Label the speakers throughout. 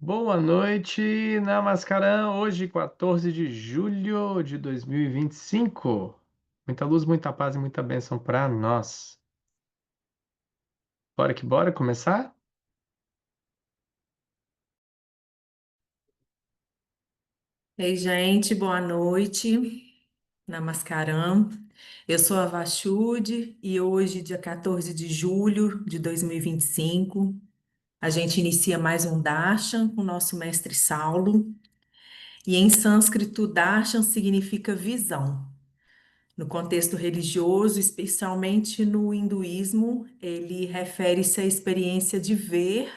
Speaker 1: Boa noite, Namaskaram. Hoje, 14 de julho de 2025. Muita luz, muita paz e muita bênção para nós. Bora que bora começar?
Speaker 2: Ei, gente, boa noite. Namaskaram. Eu sou a Vashude e hoje, dia 14 de julho de 2025, a gente inicia mais um Darshan com o nosso mestre Saulo. E em sânscrito, Darshan significa visão. No contexto religioso, especialmente no hinduísmo, ele refere-se à experiência de ver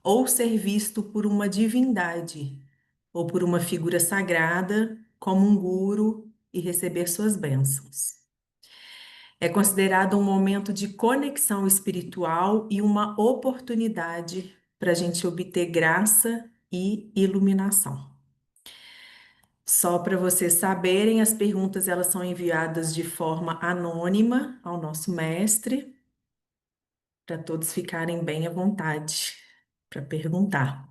Speaker 2: ou ser visto por uma divindade ou por uma figura sagrada, como um guru, e receber suas bênçãos. É considerado um momento de conexão espiritual e uma oportunidade para a gente obter graça e iluminação. Só para vocês saberem, as perguntas elas são enviadas de forma anônima ao nosso mestre, para todos ficarem bem à vontade para perguntar.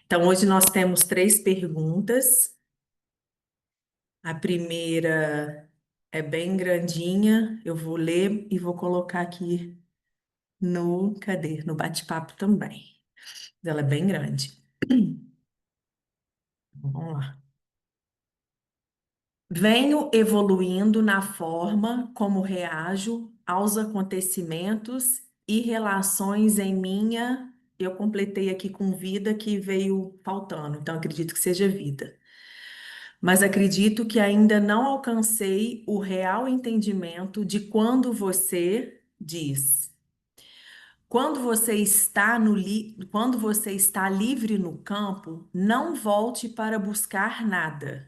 Speaker 2: Então, hoje nós temos três perguntas. A primeira é bem grandinha, eu vou ler e vou colocar aqui cadê? No bate-papo também. Ela é bem grande. Vamos lá. Venho evoluindo na forma como reajo aos acontecimentos e relações em minha. Eu completei aqui com vida que veio faltando, então acredito que seja vida. Mas acredito que ainda não alcancei o real entendimento de quando você diz. Quando você está livre no campo, não volte para buscar nada.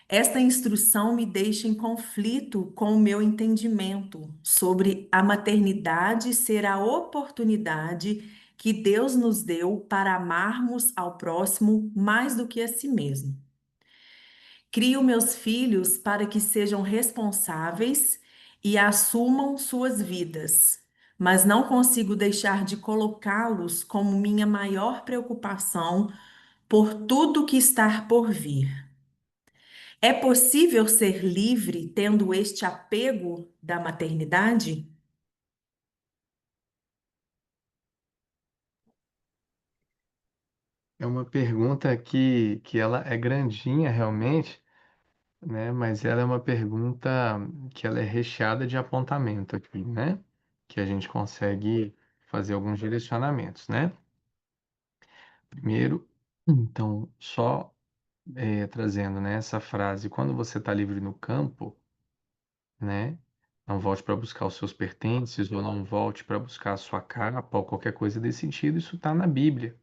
Speaker 2: Esta instrução me deixa em conflito com o meu entendimento sobre a maternidade ser a oportunidade que Deus nos deu para amarmos ao próximo mais do que a si mesmo. Crio meus filhos para que sejam responsáveis e assumam suas vidas, mas não consigo deixar de colocá-los como minha maior preocupação por tudo que está por vir. É possível ser livre tendo este apego da maternidade?
Speaker 1: É uma pergunta que ela é grandinha realmente, né? Mas ela é uma pergunta que ela é recheada de apontamento aqui, né? Que a gente consegue fazer alguns direcionamentos, né? Primeiro, então, só trazendo, né, essa frase, quando você está livre no campo, né? Não volte para buscar os seus pertences, ou não volte para buscar a sua capa, ou qualquer coisa desse sentido, isso está na Bíblia,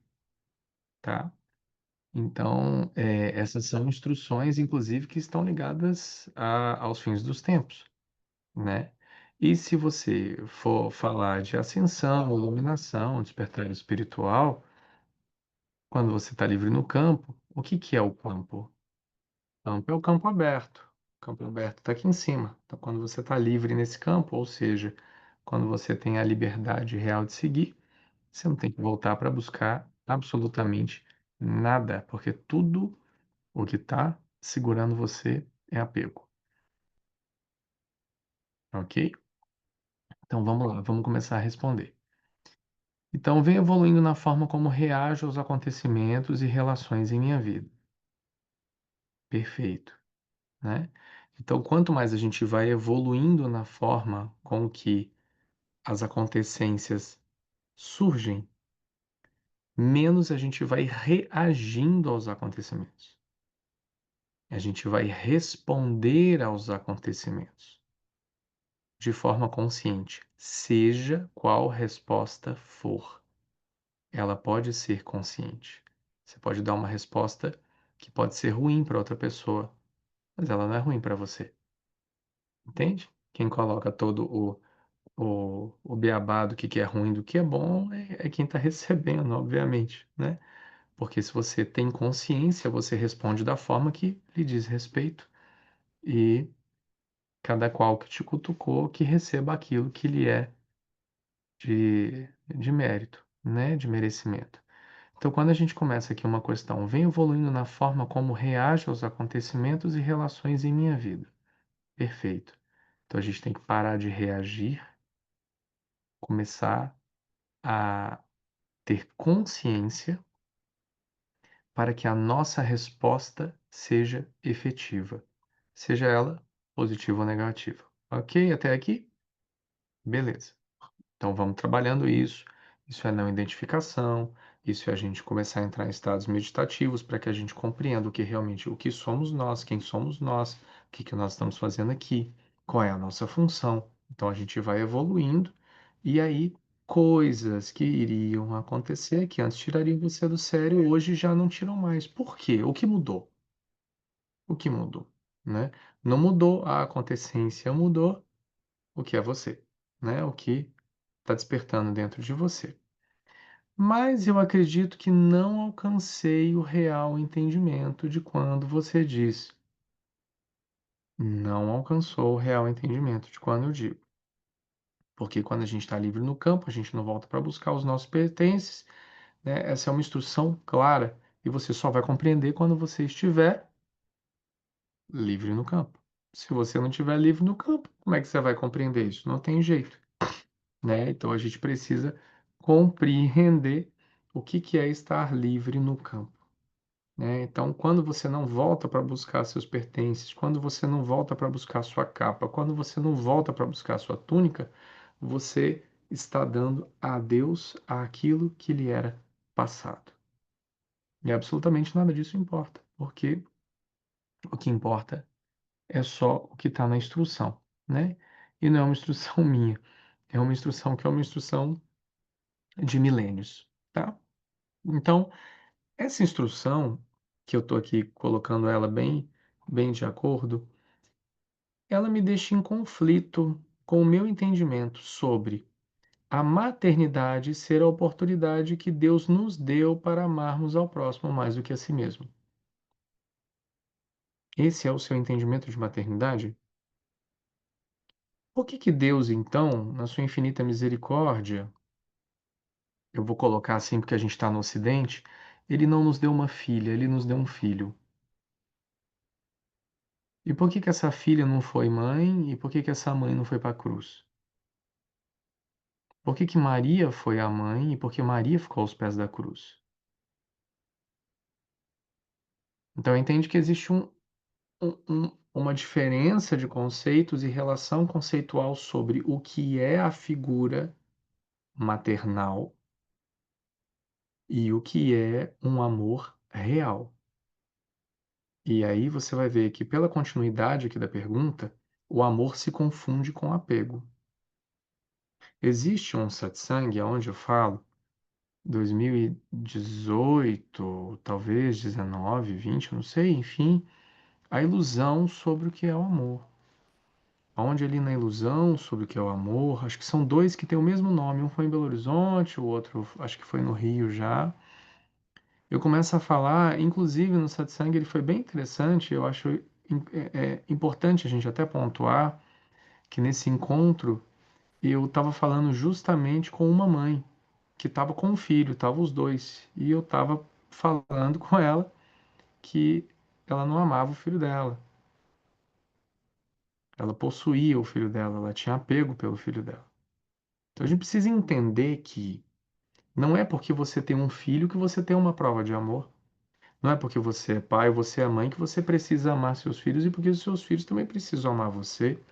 Speaker 1: tá? Então, essas são instruções, inclusive, que estão ligadas aos fins dos tempos, né? E se você for falar de ascensão, iluminação, despertar espiritual, quando você está livre no campo, o que que é o campo? Campo é o campo aberto. O campo aberto está aqui em cima. Então, quando você está livre nesse campo, ou seja, quando você tem a liberdade real de seguir, você não tem que voltar para buscar absolutamente nada, porque tudo o que está segurando você é apego, ok? Então vamos lá, vamos começar a responder. Então, venho evoluindo na forma como reajo aos acontecimentos e relações em minha vida. Perfeito, né? Então, quanto mais a gente vai evoluindo na forma com que as acontecências surgem, menos a gente vai reagindo aos acontecimentos. A gente vai responder aos acontecimentos de forma consciente, seja qual resposta for. Ela pode ser consciente. Você pode dar uma resposta que pode ser ruim para outra pessoa, mas ela não é ruim para você. Entende? Quem coloca todo o beabá do que é ruim, do que é bom, é quem está recebendo, obviamente, né? Porque se você tem consciência, você responde da forma que lhe diz respeito e cada qual que te cutucou que receba aquilo que lhe é de mérito, né? De merecimento. Então, quando a gente começa aqui uma questão, vem evoluindo na forma como reage aos acontecimentos e relações em minha vida. Perfeito. Então, a gente tem que parar de reagir, começar a ter consciência para que a nossa resposta seja efetiva, seja ela positiva ou negativa. Ok? Até aqui? Beleza. Então vamos trabalhando isso. Isso é não identificação, isso é a gente começar a entrar em estados meditativos para que a gente compreenda o que realmente, o que somos nós, quem somos nós, que nós estamos fazendo aqui, qual é a nossa função. Então a gente vai evoluindo e aí coisas que iriam acontecer que antes tirariam você do sério, hoje já não tiram mais. Por quê? O que mudou? O que mudou, né? Não mudou a acontecência, mudou o que é você, né? O que está despertando dentro de você. Mas eu acredito que não alcancei o real entendimento de quando você diz. Não alcançou o real entendimento de quando eu digo. Porque quando a gente está livre no campo, a gente não volta para buscar os nossos pertences, né? Essa é uma instrução clara e você só vai compreender quando você estiver livre no campo. Se você não estiver livre no campo, como é que você vai compreender isso? Não tem jeito, né? Então a gente precisa compreender o que é estar livre no campo, né? Então, quando você não volta para buscar seus pertences, quando você não volta para buscar sua capa, quando você não volta para buscar sua túnica, você está dando adeus àquilo que lhe era passado. E absolutamente nada disso importa, porque o que importa é só o que está na instrução, né? E não é uma instrução minha, é uma instrução que é uma instrução de milênios, tá? Então, essa instrução, que eu estou aqui colocando ela bem de acordo, ela me deixa em conflito com o meu entendimento sobre a maternidade ser a oportunidade que Deus nos deu para amarmos ao próximo mais do que a si mesmo. Esse é o seu entendimento de maternidade? Por que Deus, então, na sua infinita misericórdia, eu vou colocar assim porque a gente está no Ocidente, ele não nos deu uma filha, ele nos deu um filho. E por que essa filha não foi mãe e por que essa mãe não foi para a cruz? Por que Maria foi a mãe e por que Maria ficou aos pés da cruz? Então entende que existe uma diferença de conceitos e relação conceitual sobre o que é a figura maternal e o que é um amor real. E aí você vai ver que, pela continuidade aqui da pergunta, o amor se confunde com apego. Existe um satsang onde eu falo, 2018, talvez 19, 20, não sei, enfim, a ilusão sobre o que é o amor. Onde ali na ilusão sobre o que é o amor, acho que são dois que têm o mesmo nome, um foi em Belo Horizonte, o outro acho que foi no Rio já. Eu começo a falar, inclusive no satsang ele foi bem interessante, eu acho importante a gente até pontuar que nesse encontro eu estava falando justamente com uma mãe que estava com um filho, estavam os dois, e eu estava falando com ela que ela não amava o filho dela, ela possuía o filho dela, ela tinha apego pelo filho dela. Então a gente precisa entender que não é porque você tem um filho que você tem uma prova de amor. Não é porque você é pai ou você é mãe que você precisa amar seus filhos e porque os seus filhos também precisam amar você.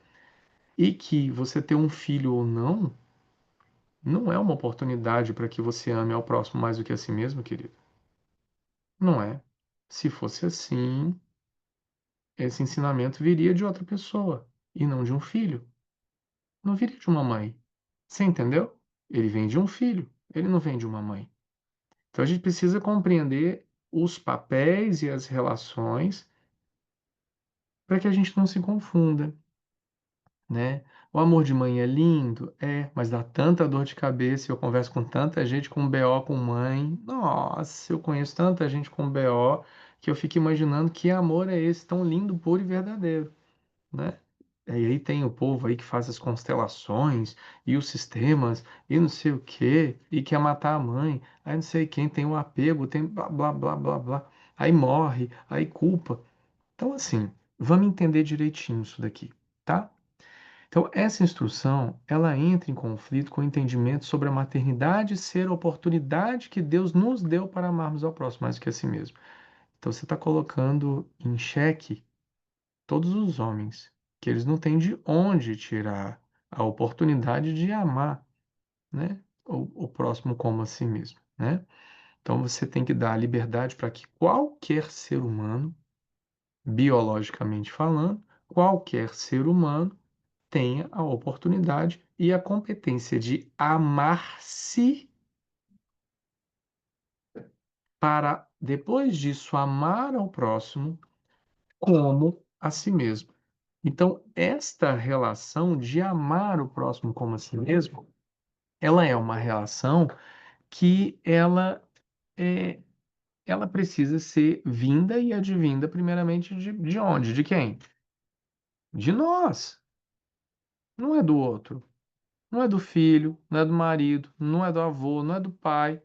Speaker 1: E que você ter um filho ou não, não é uma oportunidade para que você ame ao próximo mais do que a si mesmo, querido. Não é. Se fosse assim, esse ensinamento viria de outra pessoa e não de um filho. Não viria de uma mãe. Você entendeu? Ele vem de um filho, ele não vem de uma mãe. Então a gente precisa compreender os papéis e as relações para que a gente não se confunda, né? O amor de mãe é lindo, mas dá tanta dor de cabeça. Eu converso com tanta gente com BO com mãe. Nossa, eu conheço tanta gente com BO que eu fico imaginando que amor é esse tão lindo, puro e verdadeiro, né? E aí tem o povo aí que faz as constelações e os sistemas e não sei o quê, e quer matar a mãe, aí não sei quem tem o apego, tem blá blá blá blá blá, aí morre, aí culpa. Então, assim, vamos entender direitinho isso daqui, tá? Então, essa instrução, ela entra em conflito com o entendimento sobre a maternidade ser a oportunidade que Deus nos deu para amarmos ao próximo mais do que a si mesmo. Então, você está colocando em xeque todos os homens, que eles não têm de onde tirar a oportunidade de amar, né? O próximo como a si mesmo, né? Então, você tem que dar a liberdade para que qualquer ser humano, biologicamente falando, qualquer ser humano, tenha a oportunidade e a competência de amar-se para, depois disso, amar ao próximo como a si mesmo. Então, esta relação de amar o próximo como a si mesmo, ela é uma relação que é, ela precisa ser vinda e advinda primeiramente de onde? De quem? De nós. Não é do outro. Não é do filho, não é do marido, não é do avô, não é do pai,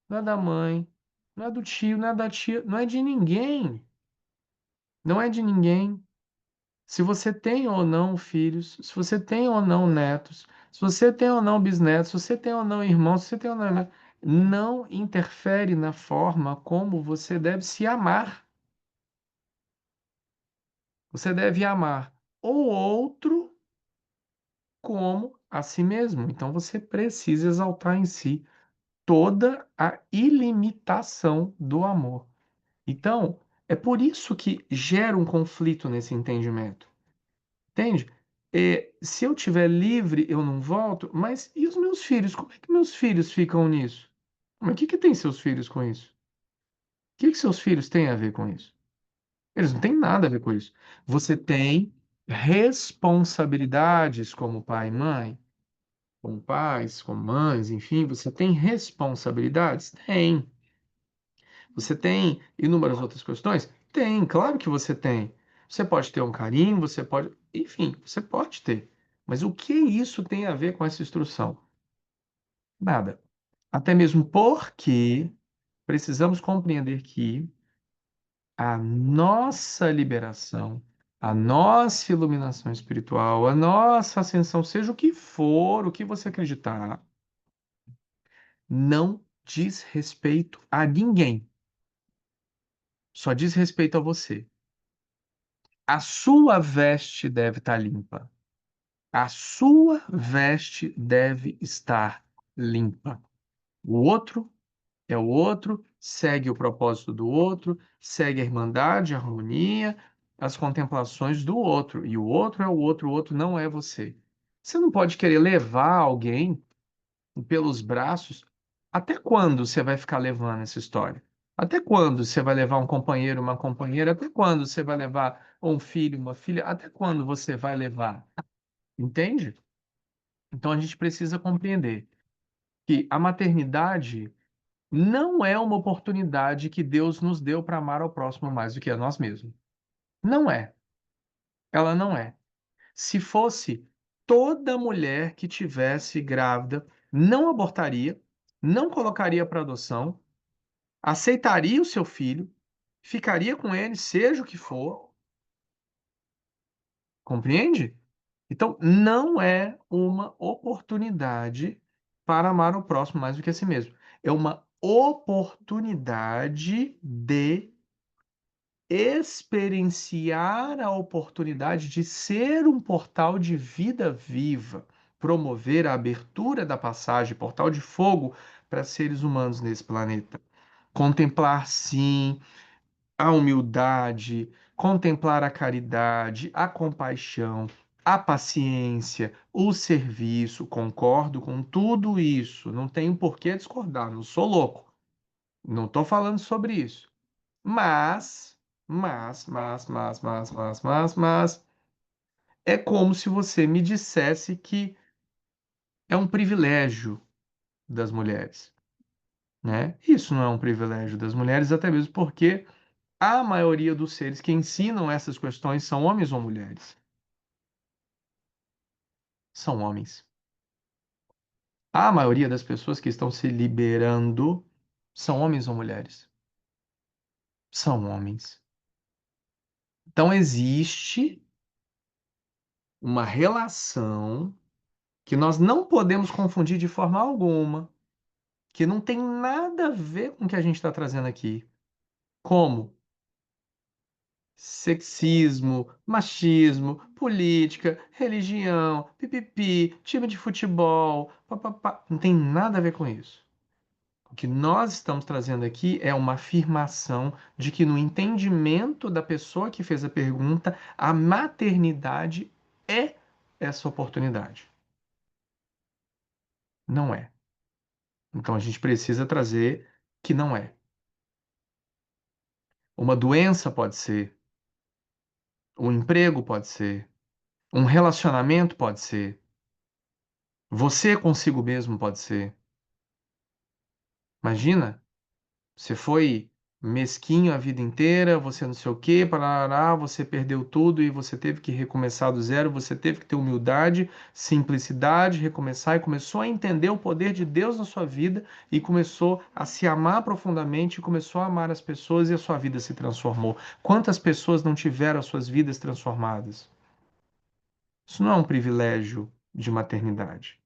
Speaker 1: não é da mãe, não é do tio, não é da tia, não é de ninguém. Não é de ninguém. Se você tem ou não filhos, se você tem ou não netos, se você tem ou não bisnetos, se você tem ou não irmãos, se você tem ou não irmãos, não interfere na forma como você deve se amar. Você deve amar o outro como a si mesmo. Então você precisa exaltar em si toda a ilimitação do amor. Então, é por isso que gera um conflito nesse entendimento. Entende? Se eu tiver livre, eu não volto, mas e os meus filhos? Como é que meus filhos ficam nisso? Mas o que que tem seus filhos com isso? O que que seus filhos têm a ver com isso? Eles não têm nada a ver com isso. Você tem responsabilidades como pai e mãe, como pais, como mães, enfim, você tem responsabilidades? Tem. Você tem inúmeras outras questões? Tem, claro que você tem. Você pode ter um carinho, você pode. Enfim, você pode ter. Mas o que isso tem a ver com essa instrução? Nada. Até mesmo porque precisamos compreender que a nossa liberação, a nossa iluminação espiritual, a nossa ascensão, seja o que for, o que você acreditar, não diz respeito a ninguém. Só diz respeito a você. A sua veste deve estar limpa. A sua veste deve estar limpa. O outro é o outro, segue o propósito do outro, segue a irmandade, a harmonia, as contemplações do outro. E o outro é o outro não é você. Você não pode querer levar alguém pelos braços. Até quando você vai ficar levando essa história? Até quando você vai levar um companheiro, uma companheira? Até quando você vai levar um filho, uma filha? Até quando você vai levar? Entende? Então a gente precisa compreender que a maternidade não é uma oportunidade que Deus nos deu para amar ao próximo mais do que a nós mesmos. Não é. Ela não é. Se fosse toda mulher que tivesse grávida, não abortaria, não colocaria para adoção, aceitaria o seu filho, ficaria com ele, seja o que for, compreende? Então, não é uma oportunidade para amar o próximo mais do que a si mesmo. É uma oportunidade de experienciar a oportunidade de ser um portal de vida viva, promover a abertura da passagem, portal de fogo para seres humanos nesse planeta. Contemplar, sim, a humildade, contemplar a caridade, a compaixão, a paciência, o serviço. Concordo com tudo isso. Não tenho por que discordar, não sou louco. Não estou falando sobre isso. Mas, mas, é como se você me dissesse que é um privilégio das mulheres, né? Isso não é um privilégio das mulheres, até mesmo porque a maioria dos seres que ensinam essas questões são homens ou mulheres. são homens. A maioria das pessoas que estão se liberando são homens ou mulheres? São homens. Então existe uma relação que nós não podemos confundir de forma alguma, que não tem nada a ver com o que a gente está trazendo aqui. Como sexismo, machismo, política, religião, pipipi, time de futebol, papapá. Não tem nada a ver com isso. O que nós estamos trazendo aqui é uma afirmação de que, no entendimento da pessoa que fez a pergunta, a maternidade é essa oportunidade. Não é. Então a gente precisa trazer que não é. Uma doença pode ser, um emprego pode ser, um relacionamento pode ser, você consigo mesmo pode ser. Imagina, você foi mesquinho a vida inteira, você não sei o quê, parará, você perdeu tudo e você teve que recomeçar do zero, você teve que ter humildade, simplicidade, recomeçar e começou a entender o poder de Deus na sua vida e começou a se amar profundamente, e começou a amar as pessoas e a sua vida se transformou. Quantas pessoas não tiveram as suas vidas transformadas? Isso não é um privilégio de maternidade.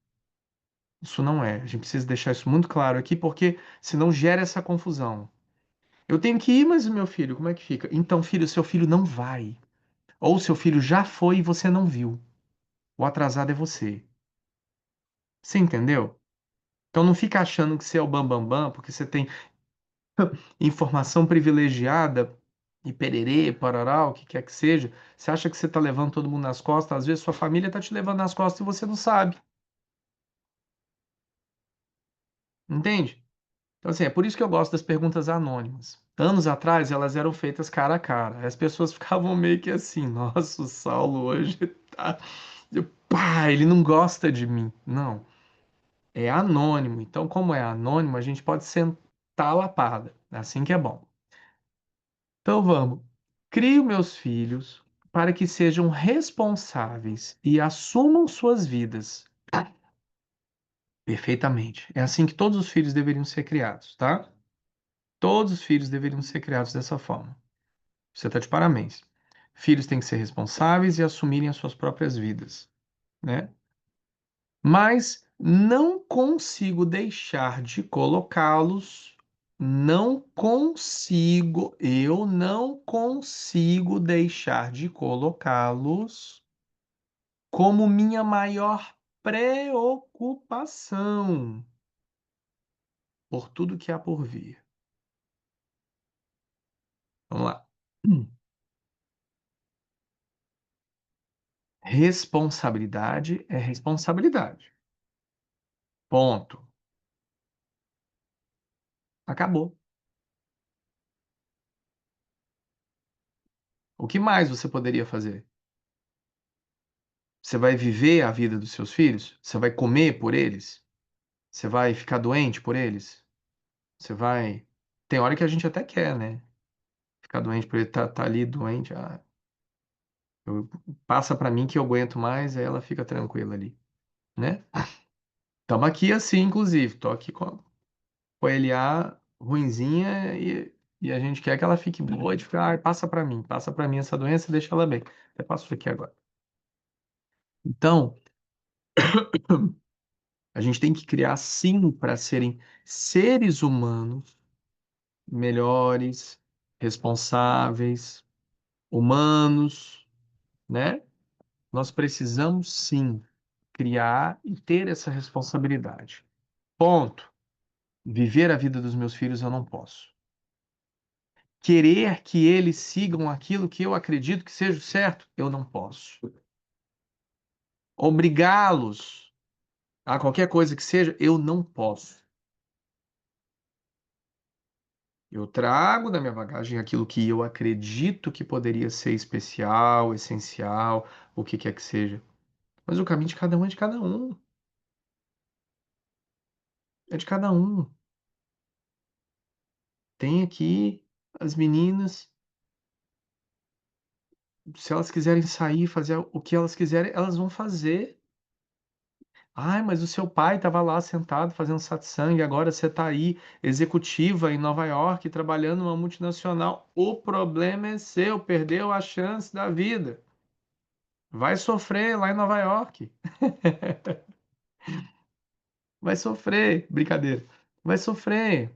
Speaker 1: Isso não é. A gente precisa deixar isso muito claro aqui, porque senão gera essa confusão. Eu tenho que ir, mas o meu filho, como é que fica? Então, filho, seu filho não vai. Ou seu filho já foi e você não viu. O atrasado é você. Você entendeu? Então não fica achando que você é o bambambam, bam, bam, porque você tem informação privilegiada e pererê, parará, o que quer que seja. Você acha que você está levando todo mundo nas costas, às vezes sua família está te levando nas costas e você não sabe. Entende? Então, assim, é por isso que eu gosto das perguntas anônimas. Anos atrás, elas eram feitas cara a cara. As pessoas ficavam meio que assim: nossa, o Saulo hoje tá. Pá, ele não gosta de mim. Não, é anônimo. Então, como é anônimo, a gente pode sentar a lapada. É assim que é bom. Então, vamos. Crio meus filhos para que sejam responsáveis e assumam suas vidas. Perfeitamente. É assim que todos os filhos deveriam ser criados, tá? Todos os filhos deveriam ser criados dessa forma. Você está de parabéns. Filhos têm que ser responsáveis e assumirem as suas próprias vidas, né? Mas não consigo deixar de colocá-los, eu não consigo deixar de colocá-los como minha maior preocupação por tudo que há por vir. Vamos lá. Responsabilidade é responsabilidade. Ponto. Acabou. O que mais você poderia fazer? Você vai viver a vida dos seus filhos? Você vai comer por eles? Você vai ficar doente por eles? Você vai. Tem hora que a gente até quer, né? Ficar doente por ele, tá ali doente. Ah, passa pra mim que eu aguento mais, aí ela fica tranquila ali, né? Tamo aqui assim, inclusive. Tô aqui com a LA ruinzinha e a gente quer que ela fique boa e fica, ah, passa pra mim essa doença e deixa ela bem. Até passo aqui agora. Então, a gente tem que criar sim para serem seres humanos melhores, responsáveis, humanos, né? Nós precisamos sim criar e ter essa responsabilidade. Ponto. Viver a vida dos meus filhos eu não posso. Querer que eles sigam aquilo que eu acredito que seja o certo, eu não posso. Obrigá-los a qualquer coisa que seja, eu não posso. Eu trago na minha bagagem aquilo que eu acredito que poderia ser especial, essencial, o que quer que seja. Mas o caminho de cada um é de cada um. É de cada um. Tem aqui as meninas, se elas quiserem sair, fazer o que elas quiserem, elas vão fazer. Ai, mas o seu pai estava lá sentado fazendo satsang e agora você está aí, executiva em Nova York, trabalhando numa multinacional. O problema é seu, perdeu a chance da vida. Vai sofrer lá em Nova York. Vai sofrer. Brincadeira. Vai sofrer.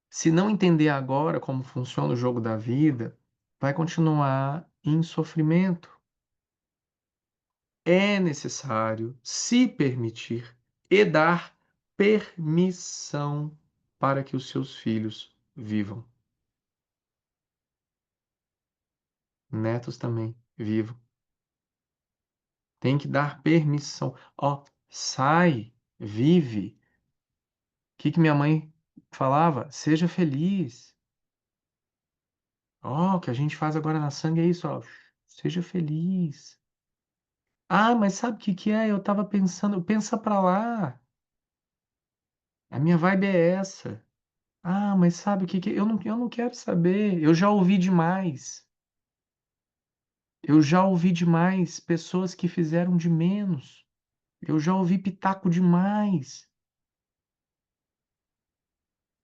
Speaker 1: Se não entender agora como funciona o jogo da vida, vai continuar em sofrimento. É necessário se permitir e dar permissão para que os seus filhos vivam. Netos também vivam. Tem que dar permissão. Ó, sai, vive. O que que minha mãe falava? Seja feliz. Ó, o que a gente faz agora na sangue é isso, ó. Seja feliz. Ah, mas sabe o que que é? Eu tava pensando, pensa pra lá. A minha vibe é essa. Ah, mas sabe o que que eu não quero saber. Eu já ouvi demais. Eu já ouvi demais pessoas que fizeram de menos. Eu já ouvi pitaco demais.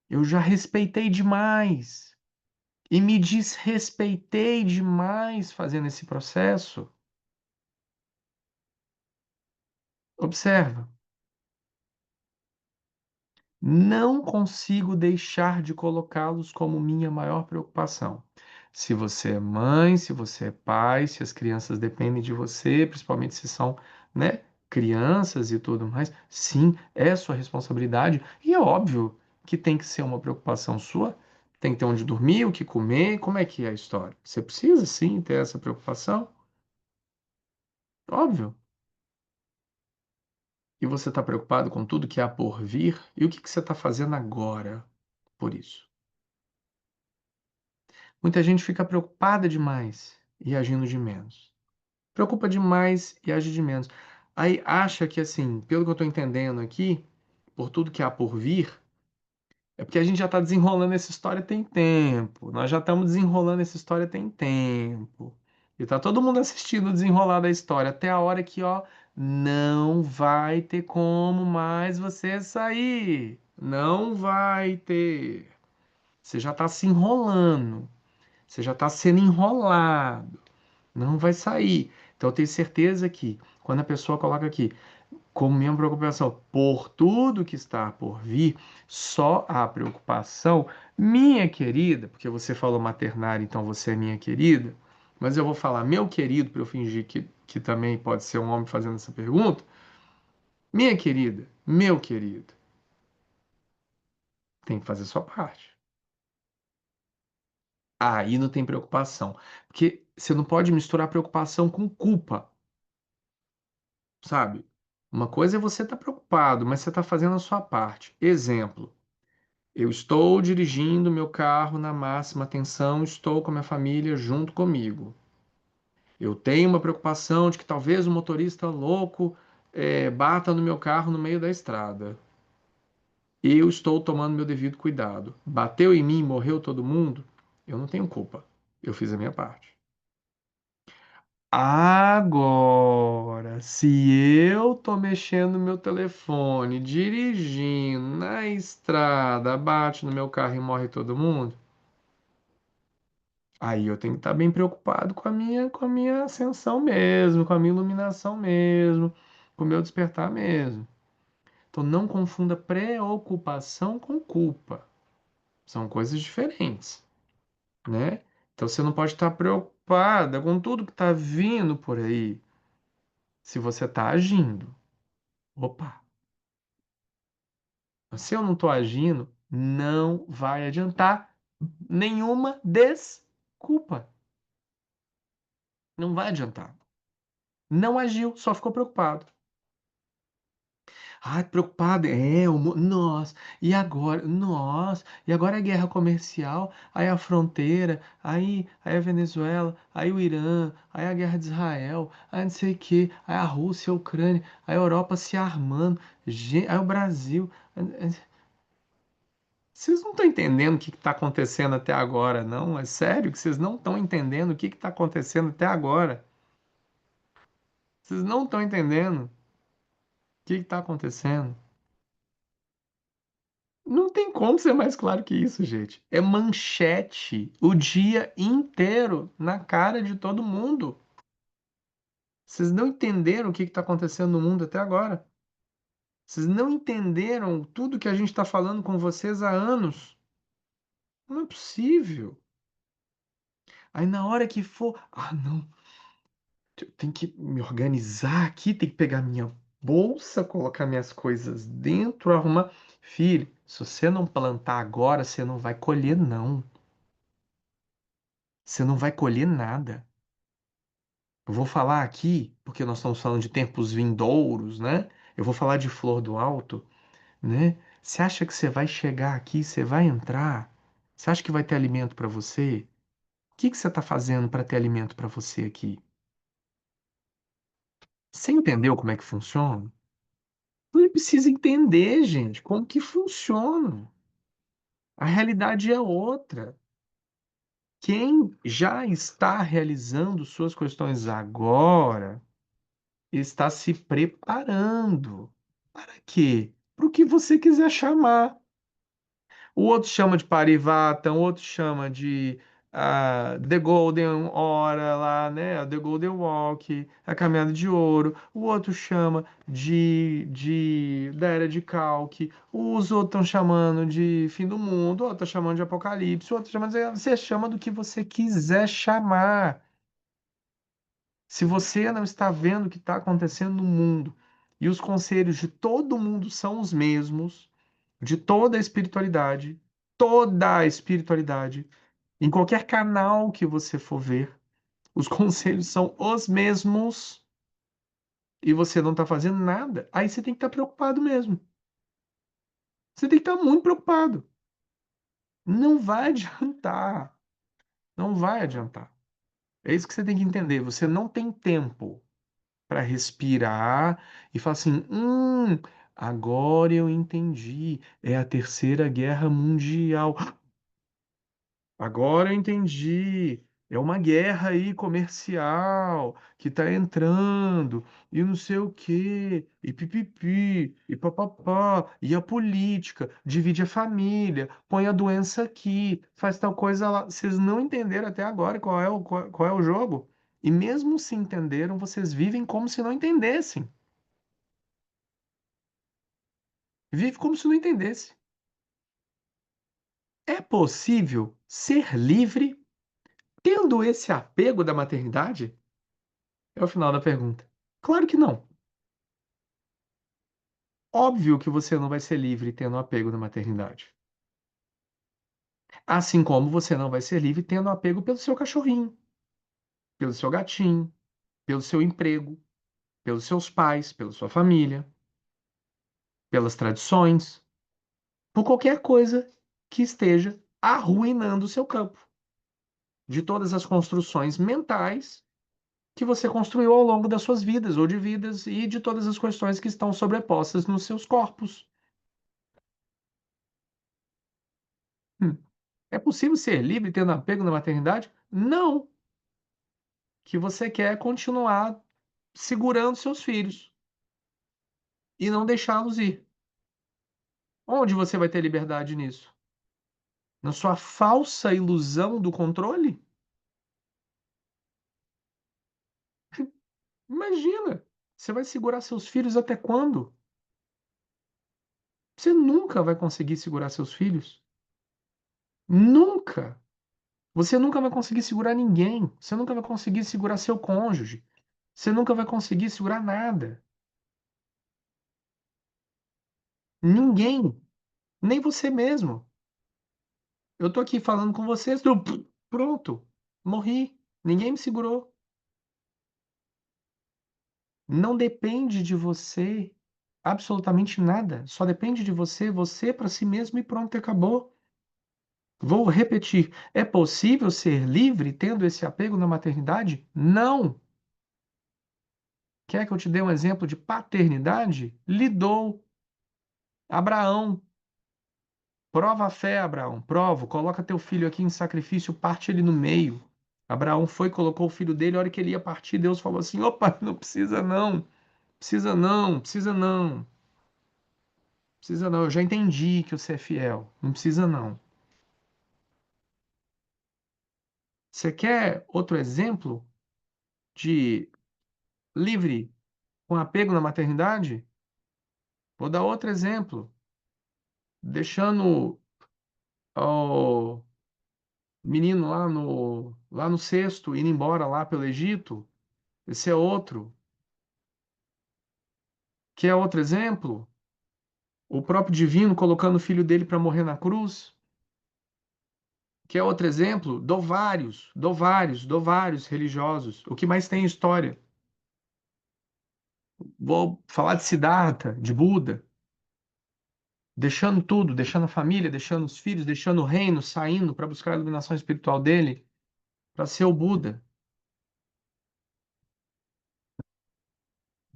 Speaker 1: Eu já respeitei demais. E me desrespeitei demais fazendo esse processo. Observa. Não consigo deixar de colocá-los como minha maior preocupação. Se você é mãe, se você é pai, se as crianças dependem de você, principalmente se são, né, crianças e tudo mais, sim, é sua responsabilidade. E é óbvio que tem que ser uma preocupação sua. Tem que ter onde dormir, o que comer, como é que é a história? Você precisa sim ter essa preocupação, óbvio. E você está preocupado com tudo que há por vir? E o que que você está fazendo agora por isso? Muita gente fica preocupada demais e agindo de menos. Preocupa demais e age de menos. Aí acha que, assim, pelo que eu estou entendendo aqui, por tudo que há por vir, é porque a gente já está desenrolando essa história tem tempo. Nós já estamos desenrolando essa história tem tempo. E tá todo mundo assistindo o desenrolar da história até a hora que, ó, não vai ter como mais você sair. Não vai ter. Você já está se enrolando. Você já está sendo enrolado. Não vai sair. Então, eu tenho certeza que quando a pessoa coloca aqui, como minha preocupação, por tudo que está por vir, só a preocupação, minha querida, porque você falou maternário, então você é minha querida, mas eu vou falar meu querido para eu fingir que também pode ser um homem fazendo essa pergunta. Minha querida, meu querido, tem que fazer a sua parte. Aí não tem preocupação. Porque você não pode misturar preocupação com culpa, sabe? Uma coisa é você estar preocupado, mas você está fazendo a sua parte. Exemplo, eu estou dirigindo meu carro na máxima tensão, estou com a minha família junto comigo. Eu tenho uma preocupação de que talvez o motorista louco bata no meu carro no meio da estrada. Eu estou tomando meu devido cuidado. Bateu em mim, morreu todo mundo? Eu não tenho culpa. Eu fiz a minha parte. Agora, se eu tô mexendo no meu telefone, dirigindo na estrada, bate no meu carro e morre todo mundo, aí eu tenho que estar bem preocupado com a minha ascensão mesmo, com a minha iluminação mesmo, com o meu despertar mesmo. Então não confunda preocupação com culpa. São coisas diferentes, né? Então você não pode estar preocupada com tudo que está vindo por aí, se você está agindo. Opa, se eu não estou agindo, não vai adiantar nenhuma desculpa. Não vai adiantar. Não agiu, só ficou preocupado. Ai, preocupado, nossa, e agora? Nossa, e agora é guerra comercial, aí a fronteira, aí a Venezuela, aí o Irã, aí a guerra de Israel, aí não sei o quê, aí a Rússia, a Ucrânia, a Europa se armando, aí o Brasil. Vocês não estão entendendo o que está acontecendo até agora, não? É sério que vocês não estão entendendo o que está acontecendo até agora. Vocês não estão entendendo. que está acontecendo? Não tem como ser mais claro que isso, gente. É manchete o dia inteiro na cara de todo mundo. Vocês não entenderam o que está acontecendo no mundo até agora. Vocês não entenderam tudo que a gente está falando com vocês há anos. Não é possível. Aí na hora que for, não, tem que me organizar aqui, tem que pegar minha bolsa, colocar minhas coisas dentro, arrumar. Filho, se você não plantar agora, você não vai colher, não. Você não vai colher nada. Eu vou falar aqui, porque nós estamos falando de tempos vindouros, né? Eu vou falar de Flor do Alto, né? Você acha que você vai chegar aqui, você vai entrar? Você acha que vai ter alimento para você? O que que você está fazendo para ter alimento para você aqui? Você entendeu como é que funciona? Ele precisa entender, gente, como que funciona. A realidade é outra. Quem já está realizando suas questões agora está se preparando. Para quê? Para o que você quiser chamar. O outro chama de Parivata, o outro chama de The Golden Hora lá, né? The Golden Walk, a Caminhada de Ouro. O outro chama da Era de Calque. Os outros estão chamando de Fim do Mundo, o outro tá chamando de Apocalipse, o outro chama de... Você chama do que você quiser chamar. Se você não está vendo o que está acontecendo no mundo e os conselhos de todo mundo são os mesmos, de toda a espiritualidade, em qualquer canal que você for ver, os conselhos são os mesmos e você não está fazendo nada, aí você tem que estar preocupado mesmo. Você tem que estar muito preocupado. Não vai adiantar. Não vai adiantar. É isso que você tem que entender. Você não tem tempo para respirar e falar assim: agora eu entendi, é a Terceira Guerra Mundial. Agora eu entendi. É uma guerra aí comercial que tá entrando e não sei o quê, e pipipi, e papapá, e a política, divide a família, põe a doença aqui, faz tal coisa lá. Vocês não entenderam até agora qual é o jogo? E mesmo se entenderam, vocês vivem como se não entendessem. Vive como se não entendesse. É possível ser livre tendo esse apego da maternidade? É o final da pergunta. Claro que não. Óbvio que você não vai ser livre tendo apego da maternidade. Assim como você não vai ser livre tendo apego pelo seu cachorrinho, pelo seu gatinho, pelo seu emprego, pelos seus pais, pela sua família, pelas tradições, por qualquer coisa que esteja arruinando o seu campo, de todas as construções mentais que você construiu ao longo das suas vidas ou de vidas e de todas as questões que estão sobrepostas nos seus corpos. Hum. É possível ser livre tendo apego na maternidade? Não. Que você quer continuar segurando seus filhos e não deixá-los ir. Onde você vai ter liberdade nisso? Na sua falsa ilusão do controle? Imagina! Você vai segurar seus filhos até quando? Você nunca vai conseguir segurar seus filhos. Nunca! Você nunca vai conseguir segurar ninguém. Você nunca vai conseguir segurar seu cônjuge. Você nunca vai conseguir segurar nada. Ninguém. Nem você mesmo. Eu tô aqui falando com vocês. Pronto. Morri. Ninguém me segurou. Não depende de você absolutamente nada. Só depende de você, você para si mesmo e pronto, acabou. Vou repetir. É possível ser livre tendo esse apego na maternidade? Não. Quer que eu te dê um exemplo de paternidade? Lhe dou. Abraão. Prova a fé, Abraão. Prova. Coloca teu filho aqui em sacrifício, parte ele no meio. Abraão foi, colocou o filho dele. A hora que ele ia partir, Deus falou assim: opa, não precisa não. Precisa não, precisa não, precisa não. Eu já entendi que você é fiel. Não precisa não. Você quer outro exemplo de livre com apego na maternidade? Vou dar outro exemplo. Deixando o menino lá no cesto, indo embora lá pelo Egito. Esse é outro. Quer outro exemplo? O próprio divino colocando o filho dele para morrer na cruz. Quer outro exemplo? Dou vários religiosos. O que mais tem em história? Vou falar de Siddhartha, de Buda, deixando tudo, deixando a família, deixando os filhos, deixando o reino, saindo para buscar a iluminação espiritual dele, para ser o Buda.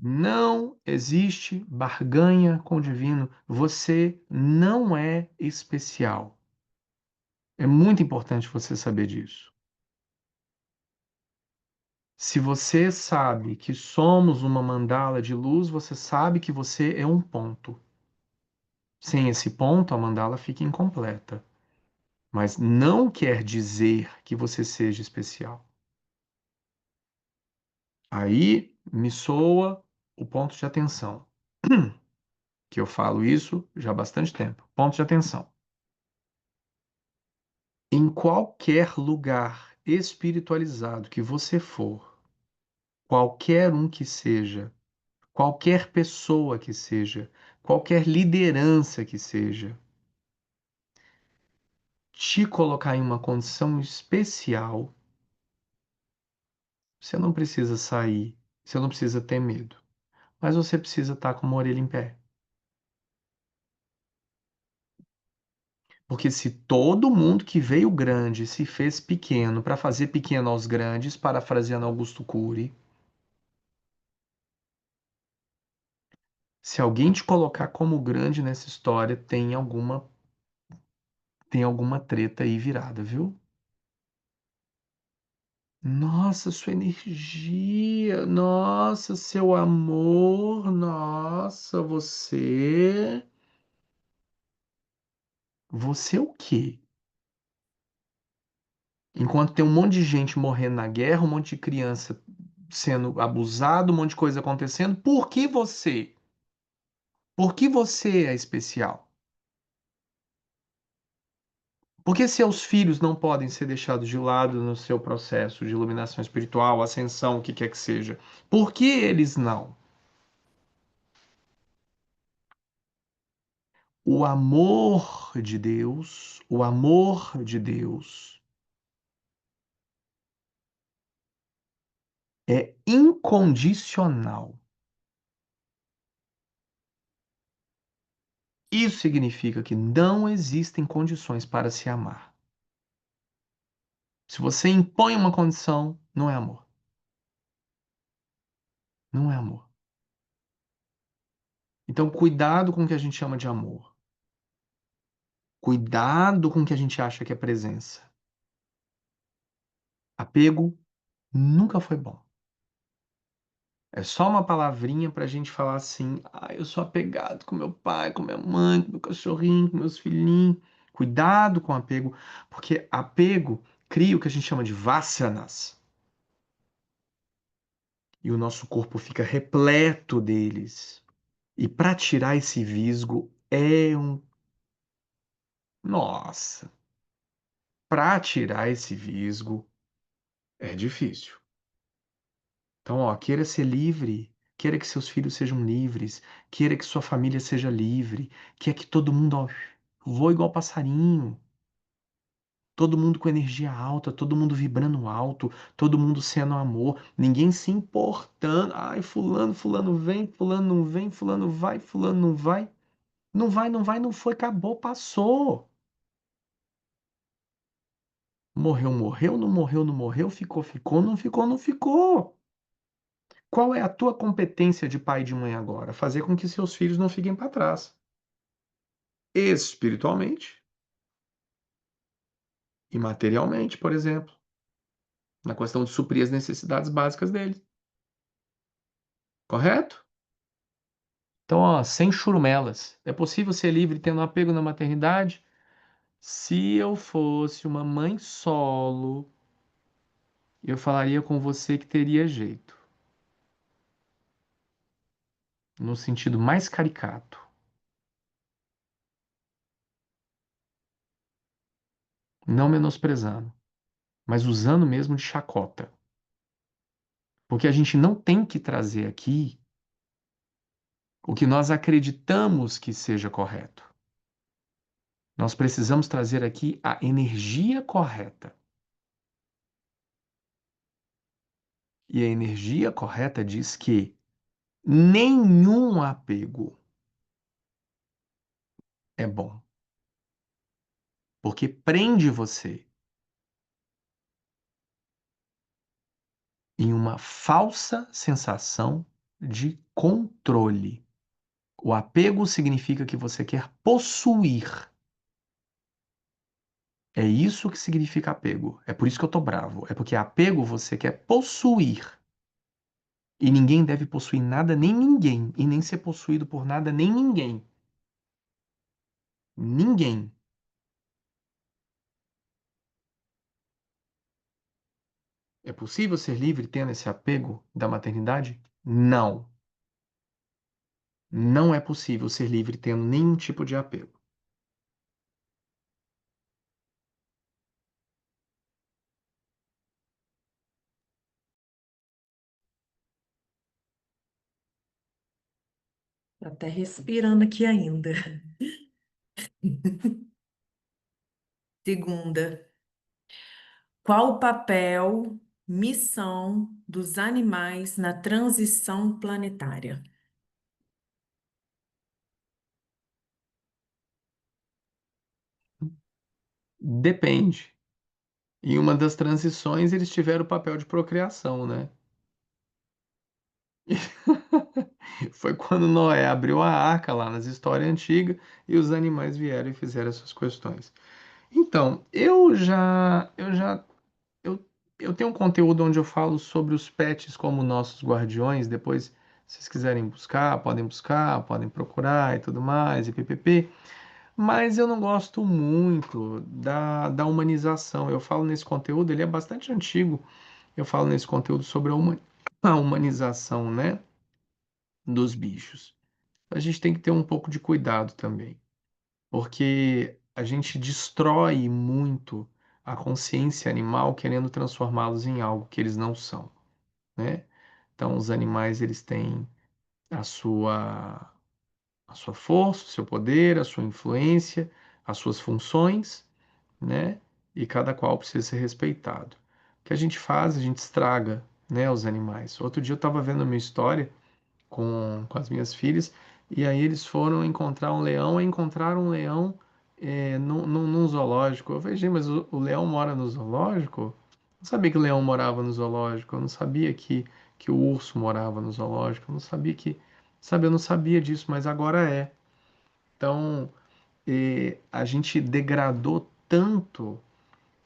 Speaker 1: Não existe barganha com o divino. Você não é especial. É muito importante você saber disso. Se você sabe que somos uma mandala de luz, você sabe que você é um ponto. Sem esse ponto, a mandala fica incompleta. Mas não quer dizer que você seja especial. Aí me soa o ponto de atenção, que eu falo isso já há bastante tempo. Ponto de atenção. Em qualquer lugar espiritualizado que você for, qualquer um que seja, qualquer pessoa que seja, qualquer liderança que seja, te colocar em uma condição especial, você não precisa sair, você não precisa ter medo, mas você precisa estar com uma orelha em pé. Porque se todo mundo que veio grande se fez pequeno para fazer pequeno aos grandes, parafraseando Augusto Cury, se alguém te colocar como grande nessa história, tem alguma treta aí virada, viu? Nossa, sua energia, nossa, seu amor, nossa, você o quê? Enquanto tem um monte de gente morrendo na guerra, um monte de criança sendo abusado, um monte de coisa acontecendo, por que você? Por que você é especial? Por que seus filhos não podem ser deixados de lado no seu processo de iluminação espiritual, ascensão, o que quer que seja? Por que eles não? O amor de Deus é incondicional. Isso significa que não existem condições para se amar. Se você impõe uma condição, não é amor. Não é amor. Então, cuidado com o que a gente chama de amor. Cuidado com o que a gente acha que é presença. Apego nunca foi bom. É só uma palavrinha para a gente falar assim: ah, eu sou apegado com meu pai, com minha mãe, com meu cachorrinho, com meus filhinhos. Cuidado com apego, porque apego cria o que a gente chama de vássanas. E o nosso corpo fica repleto deles. E para tirar esse visgo é um. Nossa! Para tirar esse visgo é difícil. Então, ó, queira ser livre, queira que seus filhos sejam livres, queira que sua família seja livre, quer que todo mundo, ó, voe igual passarinho, todo mundo com energia alta, todo mundo vibrando alto, todo mundo sendo amor, ninguém se importando. Ai, fulano vem, fulano não vem, fulano vai, fulano não vai. Não vai, não vai, não foi, acabou, passou. Morreu, morreu, não morreu, não morreu, ficou, ficou, não ficou, não ficou. Qual é a tua competência de pai e de mãe agora? Fazer com que seus filhos não fiquem para trás. Espiritualmente e materialmente, por exemplo, na questão de suprir as necessidades básicas deles. Correto? Então, ó, sem churumelas. É possível ser livre tendo apego na maternidade? Se eu fosse uma mãe solo, eu falaria com você que teria jeito, no sentido mais caricato, não menosprezando, mas usando mesmo de chacota. Porque a gente não tem que trazer aqui o que nós acreditamos que seja correto. Nós precisamos trazer aqui a energia correta. E a energia correta diz que nenhum apego é bom, porque prende você em uma falsa sensação de controle. O apego significa que você quer possuir. É isso que significa apego. É por isso que eu tô bravo. É porque apego você quer possuir. E ninguém deve possuir nada nem ninguém. E nem ser possuído por nada nem ninguém. Ninguém. É possível ser livre tendo esse apego da maternidade? Não. Não é possível ser livre tendo nenhum tipo de apego.
Speaker 2: Tô até respirando aqui ainda. Segunda, qual o papel, missão dos animais na transição planetária?
Speaker 1: Depende. Em uma das transições, eles tiveram o papel de procriação, né? Foi quando Noé abriu a arca lá nas histórias antigas e os animais vieram e fizeram essas questões. Então, eu, eu tenho um conteúdo onde eu falo sobre os pets como nossos guardiões. Depois, se vocês quiserem buscar, podem procurar e tudo mais, e ppp. Mas eu não gosto muito da humanização. Eu falo nesse conteúdo, ele é bastante antigo. Eu falo nesse conteúdo sobre a humanização, né, dos bichos. A gente tem que ter um pouco de cuidado também, porque a gente destrói muito a consciência animal querendo transformá-los em algo que eles não são, né? Então, os animais eles têm a sua a sua força, o seu poder, a sua influência, as suas funções, né? E cada qual precisa ser respeitado. O que a gente faz, a gente estraga, né, os animais. Outro dia eu estava vendo uma história com as minhas filhas, e aí eles foram encontrar um leão, e encontraram um leão num zoológico. Eu falei, gente, mas o leão mora no zoológico? Não sabia que o leão morava no zoológico, eu não sabia que o urso morava no zoológico, eu não sabia sabe, eu não sabia disso, mas agora é. Então, a gente degradou tanto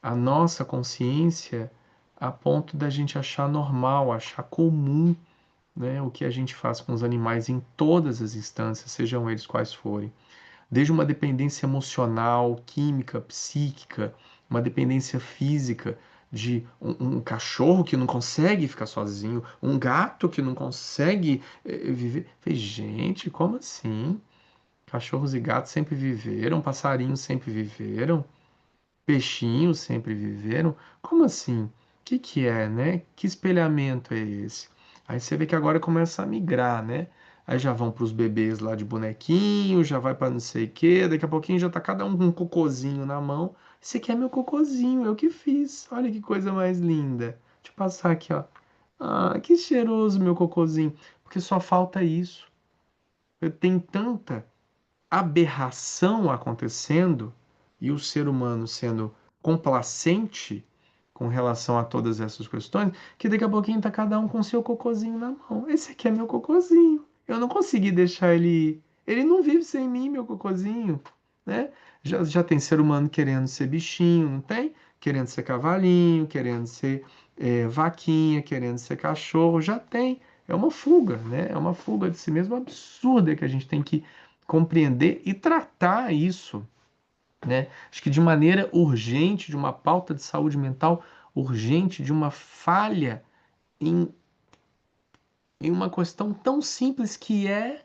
Speaker 1: a nossa consciência a ponto da gente achar normal, achar comum, né, o que a gente faz com os animais em todas as instâncias, sejam eles quais forem. Desde uma dependência emocional, química, psíquica, uma dependência física, de um cachorro que não consegue ficar sozinho, um gato que não consegue viver. Falei, gente, como assim? Cachorros e gatos sempre viveram, passarinhos sempre viveram. Peixinhos sempre viveram? Como assim? O que é, né? Que espelhamento é esse? Aí você vê que agora começa a migrar, né? Aí já vão para os bebês lá de bonequinho, já vai para não sei o quê, daqui a pouquinho já tá cada um com um cocôzinho na mão. Esse aqui é meu cocôzinho, eu que fiz. Olha que coisa mais linda. Deixa eu passar aqui, ó. Ah, que cheiroso meu cocôzinho. Porque só falta isso. Eu tenho tanta aberração acontecendo e o ser humano sendo complacente com relação a todas essas questões, que daqui a pouquinho tá cada um com seu cocôzinho na mão. Esse aqui é meu cocôzinho. Eu não consegui deixar ele ir. Ele não vive sem mim, meu cocôzinho, né? Já tem ser humano querendo ser bichinho, não tem? Querendo ser cavalinho, querendo ser vaquinha, querendo ser cachorro, já tem. É uma fuga, né? É uma fuga de si mesmo absurda que a gente tem que compreender e tratar isso, né? Acho que de maneira urgente, de uma pauta de saúde mental urgente, de uma falha em, em uma questão tão simples que é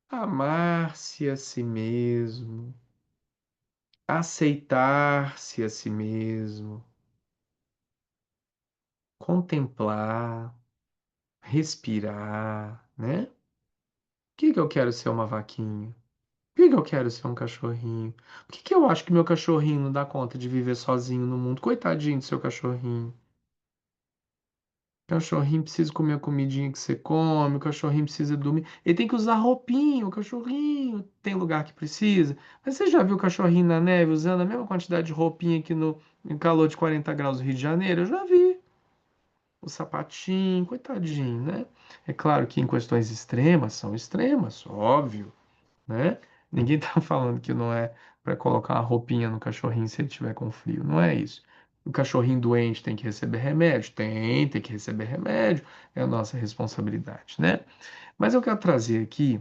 Speaker 1: amar-se a si mesmo, aceitar-se a si mesmo, contemplar, respirar, né? Por que que eu quero ser uma vaquinha? Por que que eu quero ser um cachorrinho? Por que que eu acho que meu cachorrinho não dá conta de viver sozinho no mundo? Coitadinho do seu cachorrinho. O cachorrinho precisa comer a comidinha que você come, o cachorrinho precisa dormir. Ele tem que usar roupinha, o cachorrinho tem lugar que precisa. Mas você já viu o cachorrinho na neve usando a mesma quantidade de roupinha aqui no em calor de 40 graus do Rio de Janeiro? Eu já vi. O sapatinho, coitadinho, né? É claro que em questões extremas são extremas, óbvio, né? Ninguém tá falando que não é para colocar uma roupinha no cachorrinho se ele tiver com frio, não é isso. O cachorrinho doente tem que receber remédio? Tem que receber remédio, é a nossa responsabilidade, né? Mas eu quero trazer aqui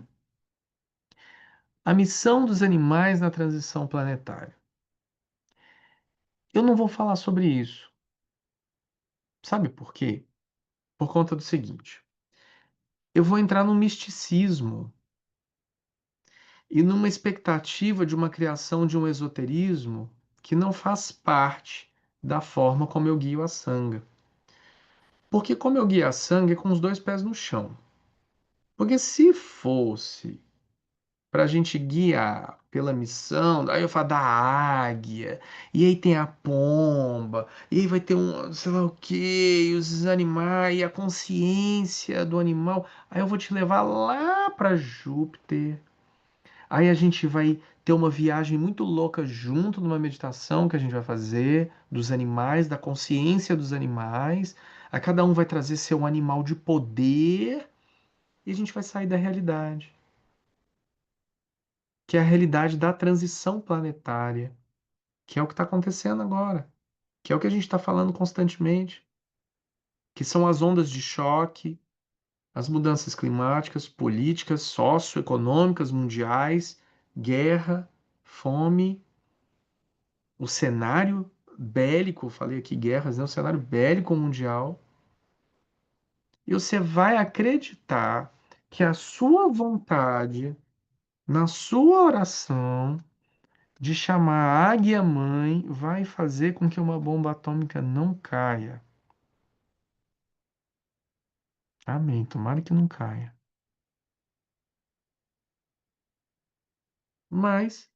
Speaker 1: a missão dos animais na transição planetária. Eu não vou falar sobre isso. Sabe por quê? Por conta do seguinte: eu vou entrar no misticismo e numa expectativa de uma criação de um esoterismo que não faz parte da forma como eu guio a sanga. Porque como eu guio a sanga é com os dois pés no chão. Porque se fosse para a gente guiar pela missão, aí eu falo da águia, e aí tem a pomba, e aí vai ter um, sei lá o quê, e os animais, e a consciência do animal. Aí eu vou te levar lá para Júpiter. Aí a gente vai ter uma viagem muito louca junto numa meditação que a gente vai fazer dos animais, da consciência dos animais. A cada um vai trazer seu animal de poder e a gente vai sair da realidade, que é a realidade da transição planetária, que é o que está acontecendo agora, que é o que a gente está falando constantemente, que são as ondas de choque, as mudanças climáticas, políticas, socioeconômicas mundiais, guerra, fome, o cenário bélico, falei aqui guerras, né? O cenário bélico mundial, e você vai acreditar que a sua vontade, na sua oração, de chamar a águia mãe, vai fazer com que uma bomba atômica não caia. Amém. Tomara que não caia. Mas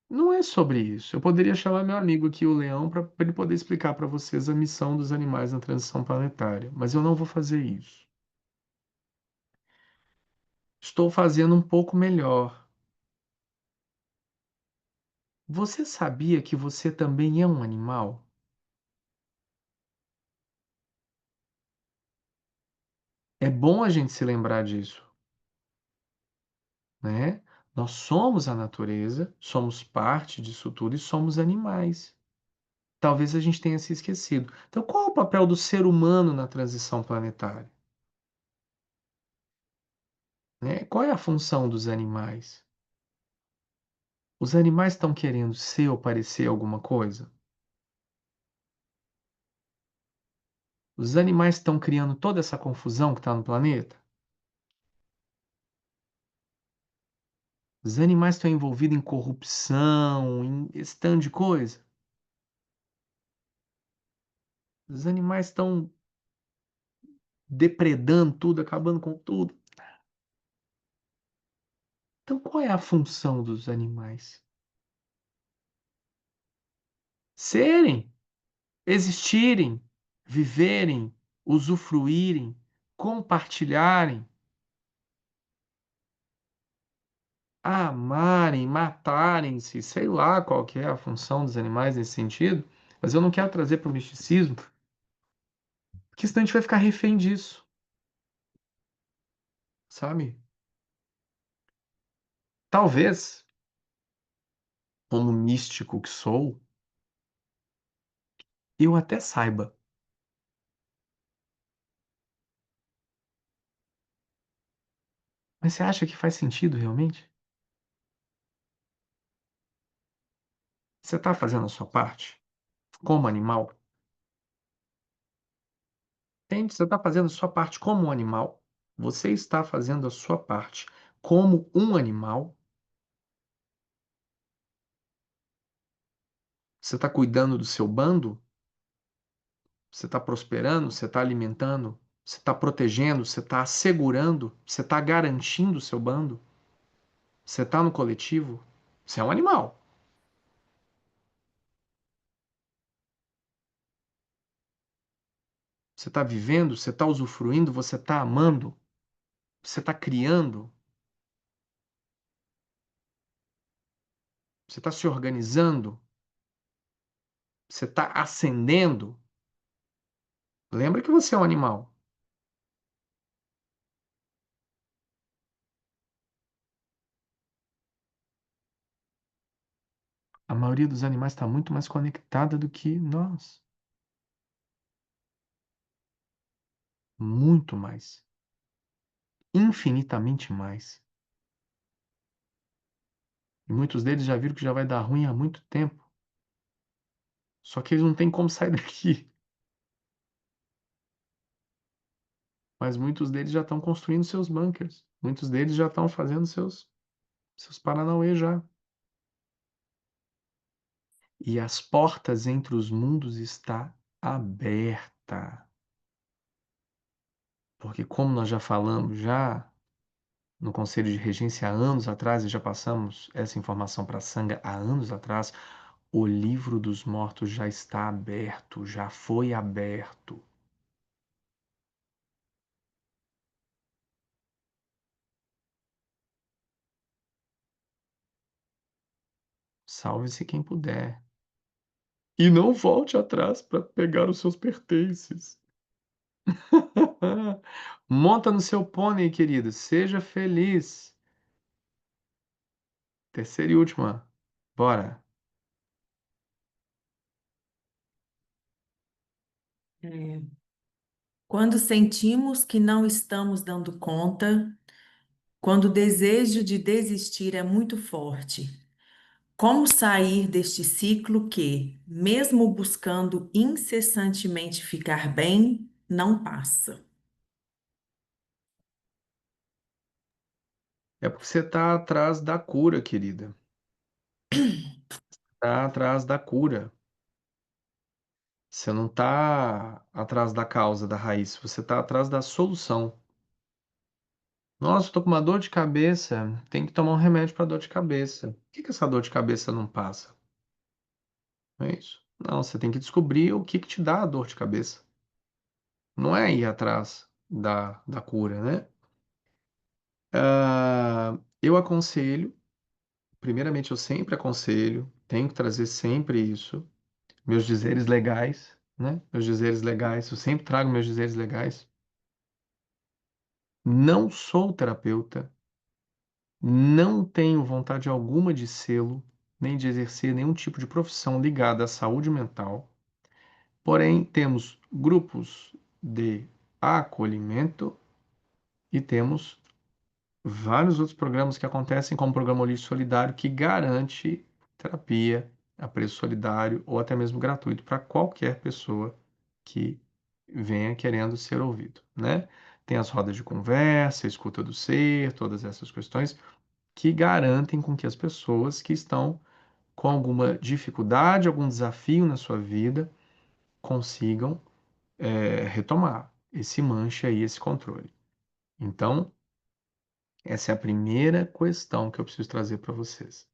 Speaker 1: não é sobre isso. Eu poderia chamar meu amigo aqui, o Leão, para ele poder explicar para vocês a missão dos animais na transição planetária. Mas eu não vou fazer isso. Estou fazendo um pouco melhor. Você sabia que você também é um animal? É bom a gente se lembrar disso, né? Nós somos a natureza, somos parte disso tudo e somos animais. Talvez a gente tenha se esquecido. Então, qual é o papel do ser humano na transição planetária? Né? Qual é a função dos animais? Os animais estão querendo ser ou parecer alguma coisa? Os animais estão criando toda essa confusão que está no planeta? Os animais estão envolvidos em corrupção, em esse tanto de coisa? Os animais estão depredando tudo, acabando com tudo. Então, qual é a função dos animais? Serem, existirem, viverem, usufruírem, compartilharem, amarem, matarem-se, sei lá qual que é a função dos animais nesse sentido, mas eu não quero trazer para o misticismo, porque senão a gente vai ficar refém disso, sabe? Talvez, como místico que sou, eu até saiba, Mas você acha que faz sentido realmente? Você está fazendo a sua parte como animal? Entende? Você está fazendo a sua parte como um animal? Você está fazendo a sua parte como um animal? Você está cuidando do seu bando? Você está prosperando? Você está alimentando? Você está protegendo? Você está assegurando? Você está garantindo o seu bando? Você está no coletivo? Você é um animal. Você está vivendo? Você está usufruindo? Você está amando? Você está criando? Você está se organizando? Você está ascendendo? Lembra que você é um animal. A maioria dos animais está muito mais conectada do que nós. Muito mais. Infinitamente mais. E muitos deles já viram que já vai dar ruim há muito tempo. Só que eles não têm como sair daqui. Mas muitos deles já estão construindo seus bunkers. Muitos deles já estão fazendo seus paranauê já. E as portas entre os mundos está aberta. Porque como nós já falamos já no Conselho de Regência há anos atrás, e já passamos essa informação para a Sangha há anos atrás, o livro dos mortos já está aberto, já foi aberto. Salve-se quem puder. E não volte atrás para pegar os seus pertences. Monta no seu pônei, querido. Seja feliz. Terceira e última. Bora.
Speaker 2: É. Quando sentimos que não estamos dando conta, quando o desejo de desistir é muito forte, como sair deste ciclo que, mesmo buscando incessantemente ficar bem, não passa?
Speaker 1: É porque você está atrás da cura, querida. Está atrás da cura. Você não está atrás da causa, da raiz. Você está atrás da solução. Nossa, estou com uma dor de cabeça. Tem que tomar um remédio para dor de cabeça. Por que essa dor de cabeça não passa? Não é isso? Não, você tem que descobrir o que te dá a dor de cabeça. Não é ir atrás da cura, né? Eu aconselho, primeiramente, eu sempre aconselho, tenho que trazer sempre isso, meus dizeres legais, né? Meus dizeres legais, eu sempre trago meus dizeres legais. Não sou terapeuta, não tenho vontade alguma de sê-lo, nem de exercer nenhum tipo de profissão ligada à saúde mental. Porém, temos grupos de acolhimento e temos vários outros programas que acontecem, como o Programa Holístico Solidário, que garante terapia a preço solidário ou até mesmo gratuito para qualquer pessoa que venha querendo ser ouvido, né? Tem as rodas de conversa, a escuta do ser, todas essas questões que garantem com que as pessoas que estão com alguma dificuldade, algum desafio na sua vida, consigam retomar esse manche aí, esse controle. Então, essa é a primeira questão que eu preciso trazer para vocês.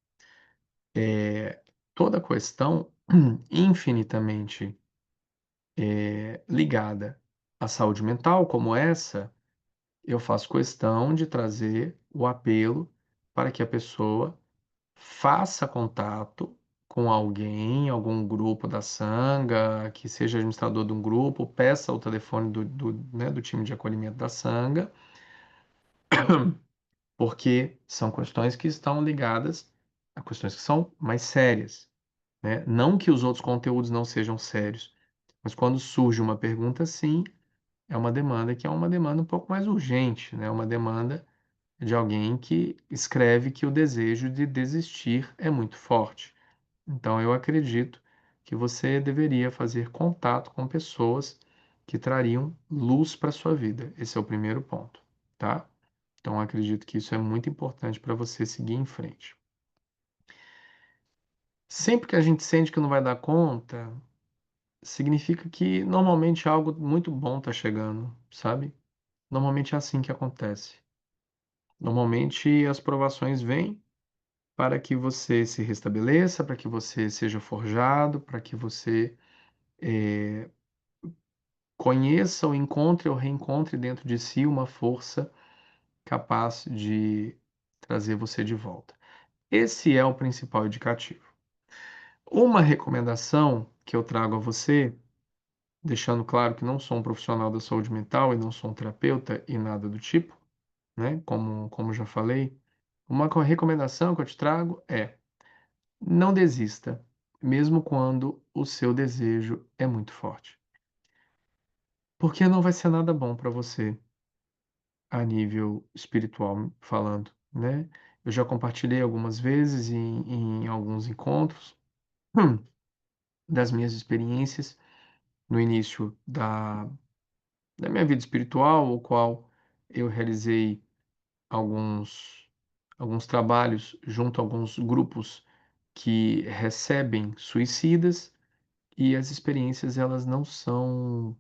Speaker 1: Toda questão infinitamente ligada à saúde mental, como essa, eu faço questão de trazer o apelo para que a pessoa faça contato com alguém, algum grupo da Sanga, que seja administrador de um grupo, peça o telefone né, do time de acolhimento da Sanga, porque são questões que estão ligadas a questões que são mais sérias, né? Não que os outros conteúdos não sejam sérios, mas quando surge uma pergunta assim, é uma demanda que é uma demanda um pouco mais urgente, né? Uma demanda de alguém que escreve que o desejo de desistir é muito forte. Então, eu acredito que você deveria fazer contato com pessoas que trariam luz para a sua vida. Esse é o primeiro ponto, tá? Então, eu acredito que isso é muito importante para você seguir em frente. Sempre que a gente sente que não vai dar conta, significa que normalmente algo muito bom está chegando, sabe? Normalmente é assim que acontece. Normalmente as provações vêm para que você se restabeleça, para que você seja forjado, para que você conheça ou encontre ou reencontre dentro de si uma força capaz de trazer você de volta. Esse é o principal indicativo. Uma recomendação que eu trago a você, deixando claro que não sou um profissional da saúde mental e não sou um terapeuta e nada do tipo, né? Como já falei, uma recomendação que eu te trago é: não desista, mesmo quando o seu desejo é muito forte. Porque não vai ser nada bom para você a nível espiritual falando, né? Eu já compartilhei algumas vezes em alguns encontros das minhas experiências no início da minha vida espiritual, o qual eu realizei alguns, alguns trabalhos junto a alguns grupos que recebem suicidas e as experiências elas não são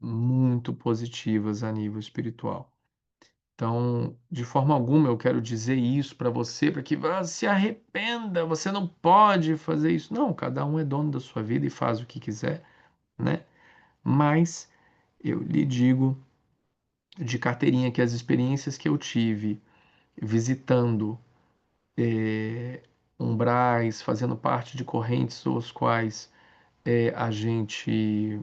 Speaker 1: muito positivas a nível espiritual. Então, de forma alguma eu quero dizer isso para você, para que se arrependa, você não pode fazer isso. Não, cada um é dono da sua vida e faz o que quiser, né? Mas eu lhe digo de carteirinha que as experiências que eu tive visitando umbrais, fazendo parte de correntes os quais a gente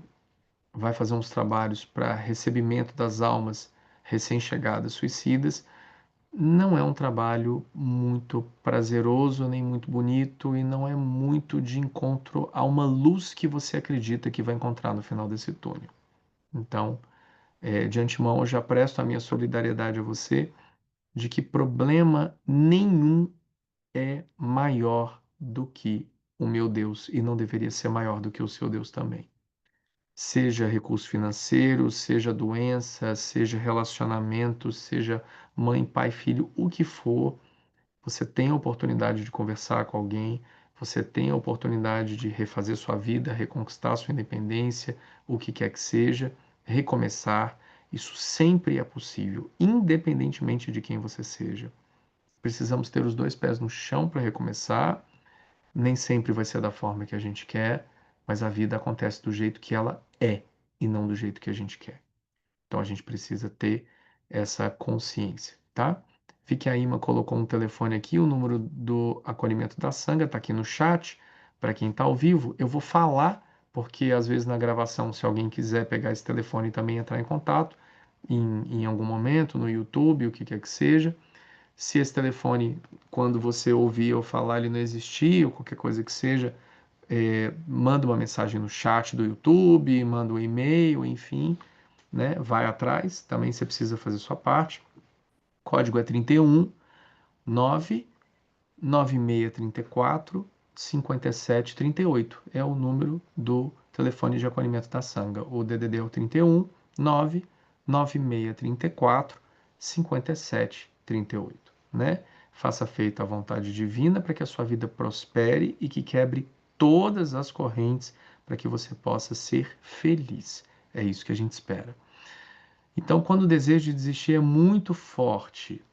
Speaker 1: vai fazer uns trabalhos para recebimento das almas recém-chegadas suicidas, não é um trabalho muito prazeroso, nem muito bonito, e não é muito de encontro a uma luz que você acredita que vai encontrar no final desse túnel. Então, de antemão, eu já presto a minha solidariedade a você de que problema nenhum é maior do que o meu Deus e não deveria ser maior do que o seu Deus também. Seja recurso financeiro, seja doença, seja relacionamento, seja mãe, pai, filho, o que for, você tem a oportunidade de conversar com alguém, você tem a oportunidade de refazer sua vida, reconquistar sua independência, o que quer que seja, recomeçar. Isso sempre é possível, independentemente de quem você seja. Precisamos ter os dois pés no chão para recomeçar. Nem sempre vai ser da forma que a gente quer, mas a vida acontece do jeito que ela é e não do jeito que a gente quer. Então a gente precisa ter essa consciência, tá? Fique aí, Ima colocou um telefone aqui, o número do acolhimento da Sanga está aqui no chat. Para quem está ao vivo, eu vou falar, porque às vezes na gravação, se alguém quiser pegar esse telefone e também entrar em contato, em algum momento, no YouTube, o que quer que seja. Se esse telefone, quando você ouvir eu falar, ele não existir, ou qualquer coisa que seja, manda uma mensagem no chat do YouTube, manda um e-mail, enfim, né? Vai atrás, também você precisa fazer sua parte. Código é 31 99634 5738. É o número do telefone de acolhimento da Sanga. O DDD é o 31 99634 5738, né? Faça feita a vontade divina para que a sua vida prospere e que quebre todas as correntes para que você possa ser feliz. É isso que a gente espera. Então, quando o desejo de desistir é muito forte,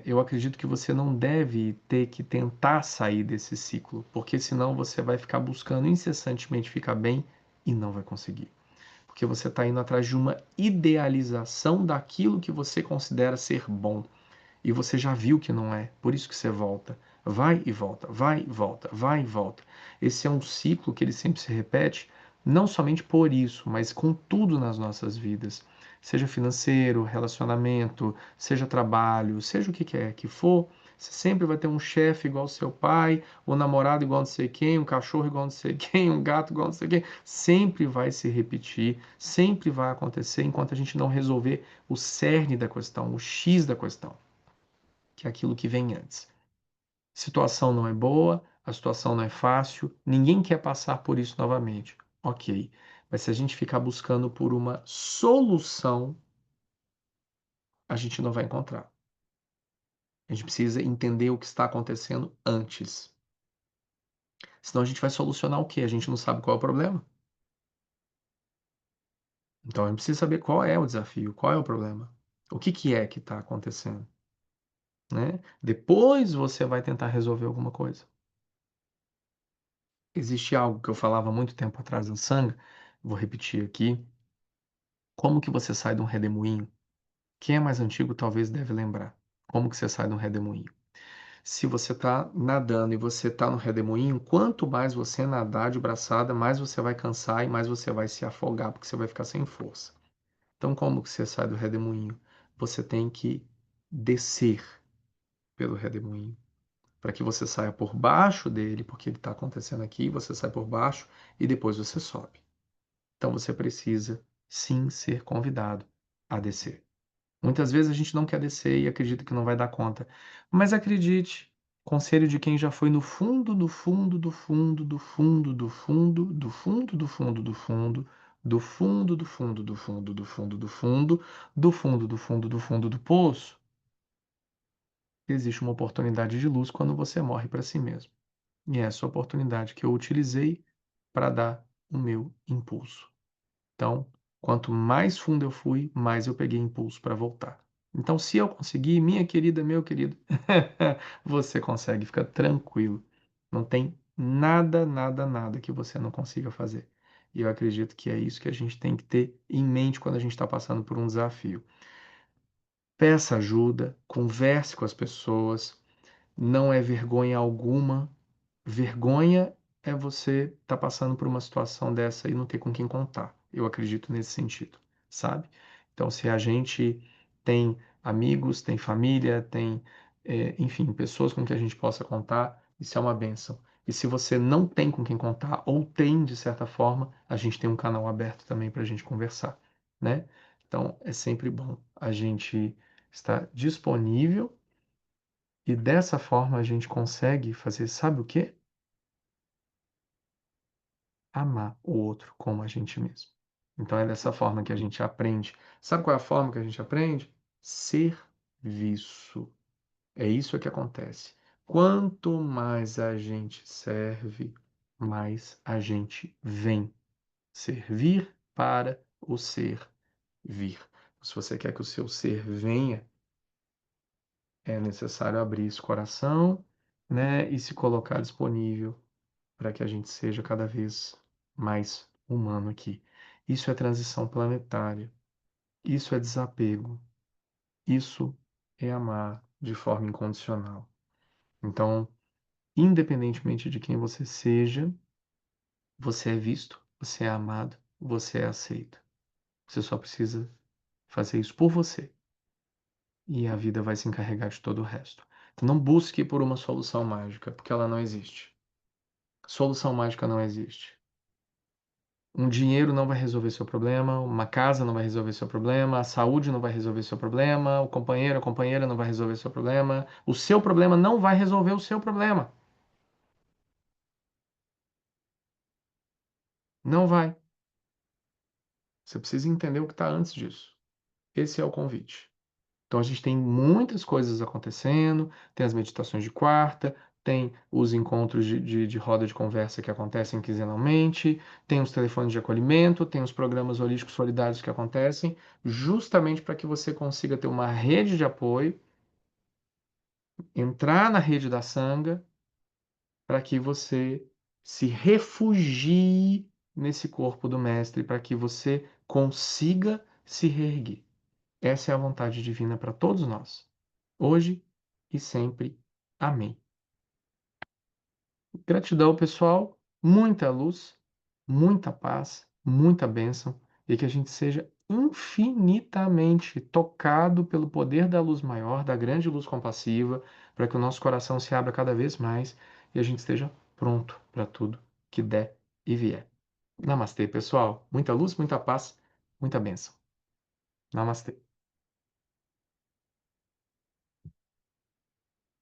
Speaker 1: eu acredito que você não deve ter que tentar sair desse ciclo, porque senão você vai ficar buscando incessantemente ficar bem e não vai conseguir. Porque você está indo atrás de uma idealização daquilo que você considera ser bom. E você já viu que não é, por isso que você volta. Vai e volta, vai e volta, vai e volta. Esse é um ciclo que ele sempre se repete, não somente por isso, mas com tudo nas nossas vidas. Seja financeiro, relacionamento, seja trabalho, seja o que quer que for, você sempre vai ter um chefe igual ao seu pai, um namorado igual a não sei quem, um cachorro igual a não sei quem, um gato igual a não sei quem. Sempre vai se repetir, sempre vai acontecer enquanto a gente não resolver o cerne da questão, o X da questão. que aquilo que vem antes. Situação não é boa, a situação não é fácil, ninguém quer passar por isso novamente. Ok. Mas se a gente ficar buscando por uma solução, a gente não vai encontrar. A gente precisa entender o que está acontecendo antes. Senão a gente vai solucionar o quê? A gente não sabe qual é o problema. Então a gente precisa saber qual é o desafio, qual é o problema. O que que é que está acontecendo, né? Depois você vai tentar resolver alguma coisa. Existe algo que eu falava há muito tempo atrás no Sangha, vou repetir aqui. Como que você sai de um redemoinho? Quem é mais antigo talvez deve lembrar. Como que você sai de um redemoinho? Se você está nadando e você está no redemoinho, quanto mais você nadar de braçada, mais você vai cansar e mais você vai se afogar, porque você vai ficar sem força. Então, como que você sai do redemoinho? Você tem que descer pelo redemoinho, para que você saia por baixo dele, porque ele está acontecendo aqui, você sai por baixo e depois você sobe. Então, você precisa sim ser convidado a descer. Muitas vezes a gente não quer descer e acredita que não vai dar conta. Mas acredite, conselho de quem já foi no fundo, do fundo, do fundo, do fundo, do fundo, do fundo, do fundo, do fundo, do fundo, do fundo, do fundo, do fundo, do fundo, do fundo, do fundo, do fundo do poço. Existe uma oportunidade de luz quando você morre para si mesmo. E é essa oportunidade que eu utilizei para dar o meu impulso. Então, quanto mais fundo eu fui, mais eu peguei impulso para voltar. Então, se eu conseguir, minha querida, meu querido, você consegue, fica tranquilo. Não tem nada, nada, nada que você não consiga fazer. E eu acredito que é isso que a gente tem que ter em mente quando a gente está passando por um desafio. Peça ajuda, converse com as pessoas, não é vergonha alguma. Vergonha é você estar passando por uma situação dessa e não ter com quem contar. Eu acredito nesse sentido, sabe? Então, se a gente tem amigos, tem família, tem, enfim, pessoas com que a gente possa contar, isso é uma bênção. E se você não tem com quem contar, ou tem, de certa forma, a gente tem um canal aberto também para a gente conversar, né? Então, é sempre bom a gente estar disponível e dessa forma a gente consegue fazer, sabe o quê? Amar o outro como a gente mesmo. Então é dessa forma que a gente aprende. Sabe qual é a forma que a gente aprende? Serviço. É isso que acontece. Quanto mais a gente serve, mais a gente vem. Servir para o ser vir. Se você quer que o seu ser venha, é necessário abrir esse coração, né, e se colocar disponível para que a gente seja cada vez mais humano aqui. Isso é transição planetária, isso é desapego, isso é amar de forma incondicional. Então, independentemente de quem você seja, você é visto, você é amado, você é aceito. Você só precisa fazer isso por você e a vida vai se encarregar de todo o resto. Então, não busque por uma solução mágica, porque ela não existe. Solução mágica não existe. Um dinheiro não vai resolver seu problema, uma casa não vai resolver seu problema, a saúde não vai resolver seu problema, o companheiro, a companheira não vai resolver seu problema, o seu problema não vai resolver o seu problema. Não vai. Você precisa entender o que está antes disso. Esse é o convite. Então a gente tem muitas coisas acontecendo, tem as meditações de quarta, tem os encontros de roda de conversa que acontecem quinzenalmente, tem os telefones de acolhimento, tem os programas holísticos solidários que acontecem, justamente para que você consiga ter uma rede de apoio, entrar na rede da Sangha, para que você se refugie nesse corpo do Mestre, para que você consiga se reerguer. Essa é a vontade divina para todos nós, hoje e sempre. Amém. Gratidão, pessoal, muita luz, muita paz, muita bênção e que a gente seja infinitamente tocado pelo poder da luz maior, da grande luz compassiva, para que o nosso coração se abra cada vez mais e a gente esteja pronto para tudo que der e vier. Namastê, pessoal. Muita luz, muita paz, muita bênção. Namastê.